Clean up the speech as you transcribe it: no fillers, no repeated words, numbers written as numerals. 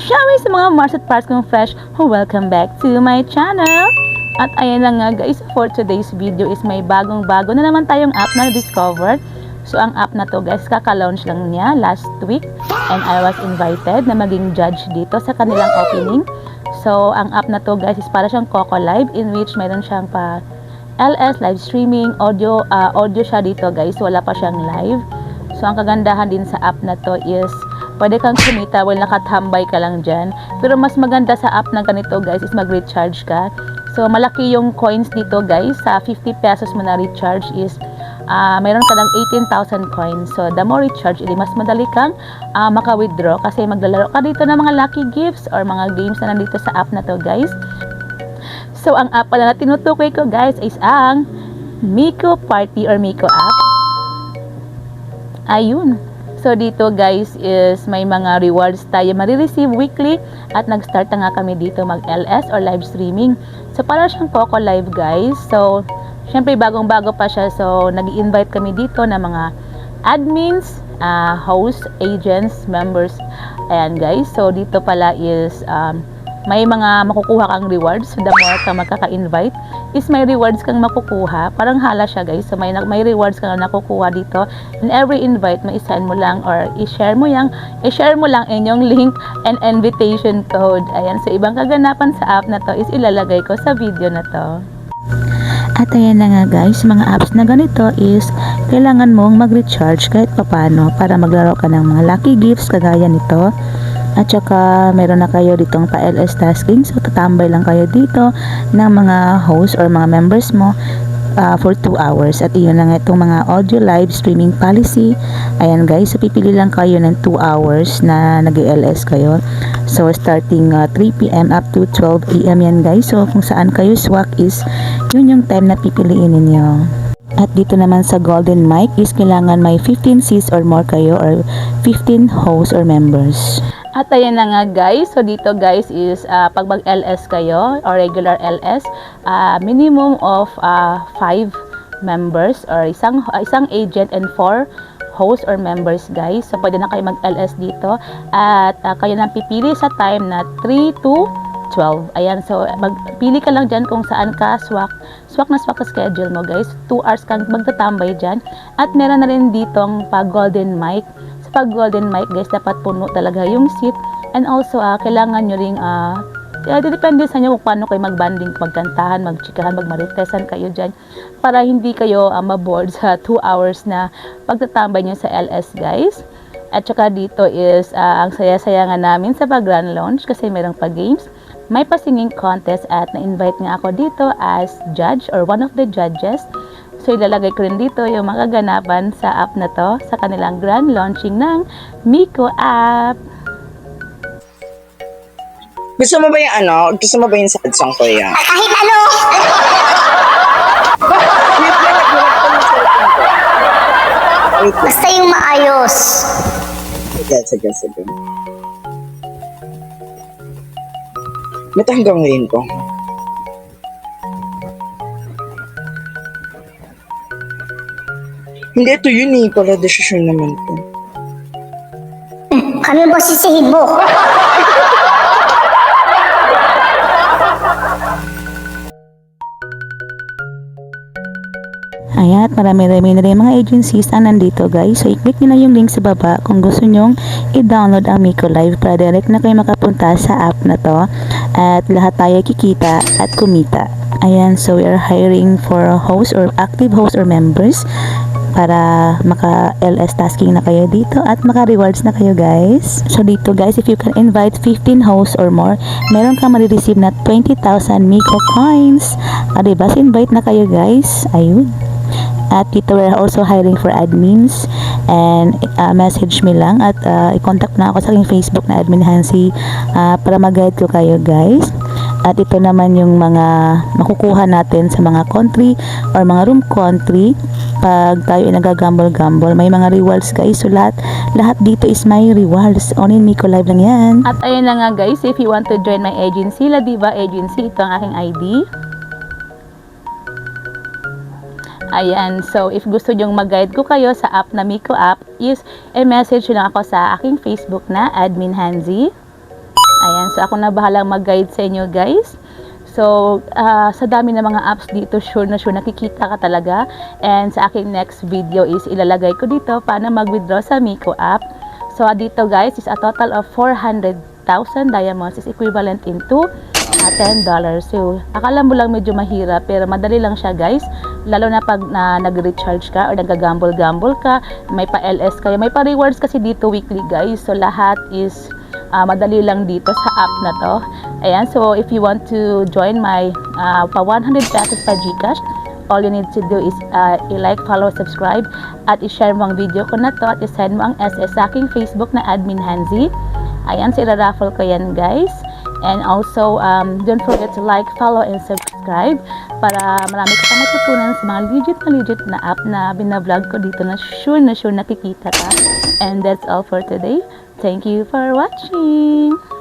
Showmy sa mga Mars at Parts kong fresh, welcome back to my channel! At ayan na nga guys, for today's video is may bagong-bago na naman tayong app na discovered. So ang app na to guys, kaka-launch lang niya last week and I was invited na maging judge dito sa kanilang opening. So ang app na to guys is para siyang Coco Live, in which mayroon siyang pa LS live streaming, audio siya dito guys, wala pa siyang live. So ang kagandahan din sa app na to is pwede kang kumita while nakatambay ka lang dyan. Pero mas maganda sa app na ganito guys is mag-recharge ka. So malaki yung coins dito guys. Sa 50 pesos mo na recharge is mayroon ka ng 18,000 coins. So the more recharge, mas madali kang maka-withdraw kasi maglalaro ka dito ng mga lucky gifts or mga games na nandito sa app na to guys. So ang app pala na tinutukoy ko guys is ang Miko Party or Miko app. Ayun. So dito guys is may mga rewards tayo marireceive weekly at nag-start na nga kami dito mag-LS or live streaming. So para siyang Coco Live guys. So syempre bagong-bago pa siya. So nag-invite kami dito ng mga admins, hosts, agents, members. Ayan guys. So dito pala is may mga makukuha kang rewards. So the more ka magkaka-invite is may rewards kang makukuha. Parang hala siya guys. So may rewards kang nakukuha dito. And every invite mo isend mo lang or i-share mo lang inyong link and invitation code. Ayan. So ibang kaganapan sa app na to is ilalagay ko sa video na to. At ayan na nga guys, mga apps na ganito is kailangan mong mag-recharge kahit papano para maglaro ka ng mga lucky gifts kagaya nito. At saka meron na kayo ditong pa-LS tasking. So tatambay lang kayo dito ng mga hosts or mga members mo for 2 hours. At iyon lang itong mga audio live streaming policy. Ayan guys, so pipili lang kayo ng 2 hours na nag-LS kayo. So starting 3 PM up to 12 AM yan guys. So kung saan kayo swak is yun yung time na pipiliin ninyo. At dito naman sa Golden Mic is kailangan may 15 seats or more kayo or 15 hosts or members. At ayan na nga guys, so dito guys is pag mag-LS kayo or regular LS, minimum of 5 members or isang agent and 4 hosts or members guys. So pwede na kayo mag-LS dito at kayo nang pipili sa time na 3 to 12. Ayan, so magpili ka lang dyan kung saan ka swak na schedule mo guys. 2 hours kang magtatambay dyan. At meron na rin ditong pag Golden Mic. Pag Golden Mic guys, dapat puno talaga yung seat. And also, kailangan nyo ring, depende sa inyo kung paano kayo mag-banding, magkantahan, magchikahan, magmaritesan kayo dyan. Para hindi kayo maboard sa 2 hours na pagtatambay nyo sa LS guys. At saka dito is, ang saya-saya nga namin sa pag-grand launch kasi mayroong pa-games. May pa-singing contest at na-invite nga ako dito as judge or one of the judges. So, ilalagay ko rin dito yung mga kaganapan sa app na to sa kanilang grand launching ng Miko app. Gusto mo ba yung Gusto mo ba yung sad song ko yan? Kahit ano! Basta yung maayos. Sige. Ba't hanggang ngayon ko? Hindi, ito yun eh. Para desisyon naman ko. Kami ba sisihin mo? Ayan, marami-rami na rin mga agencies na nandito guys. So, i-click nyo na yung link sa baba kung gusto nyong i-download ang Miko Live para direct na kayo makapunta sa app na to. At lahat tayo kikita at kumita. Ayan, so we are hiring for hosts or active hosts or members para maka-LS tasking na kayo dito at maka-rewards na kayo guys. So dito guys, if you can invite 15 hosts or more, meron kang marireceive na 20,000 Miko coins. Diba? So invite na kayo guys. Ayun. At dito we're also hiring for admins and message me lang at i-contact na ako sa aking Facebook na admin Hansi para mag-guide ko kayo guys. At ito naman yung mga makukuha natin sa mga country or mga room country pag tayo ay nagagamble-gamble. May mga rewards guys. So lahat dito is may rewards. Only Miko Live lang yan. At ayun na nga guys, if you want to join my agency, La Diva Agency, ito ang aking ID. Ayan, so if gusto nyong mag-guide ko kayo sa app na Miko app is i-message lang ako sa aking Facebook na Admin Hansi. Ayan, so ako na bahalang mag-guide sa inyo guys. So, sa dami ng mga apps dito, sure na sure nakikita ka talaga. And sa aking next video is ilalagay ko dito paano mag-withdraw sa Miko app. So, dito guys is a total of 400,000 diamonds is equivalent into $10. So, akala mo lang medyo mahirap pero madali lang siya guys. Lalo na pag nag-recharge ka or nag-gamble-gamble ka, may pa-LS kayo, may pa-rewards kasi dito weekly guys. So, lahat is madali lang dito sa app na to. Ayan, so if you want to join my pa 100 pesos pa Gcash, all you need to do is i-like, follow, subscribe at i-share mo ang video ko na to at i-send mo ang SS sa aking Facebook na Admin Hanzi. Ayan, so i-raffle ko yan guys. And also, don't forget to like, follow, and subscribe para marami ka pang matutunan sa mga legit na app na binablog ko dito na sure nakikita ka. And that's all for today. Thank you for watching!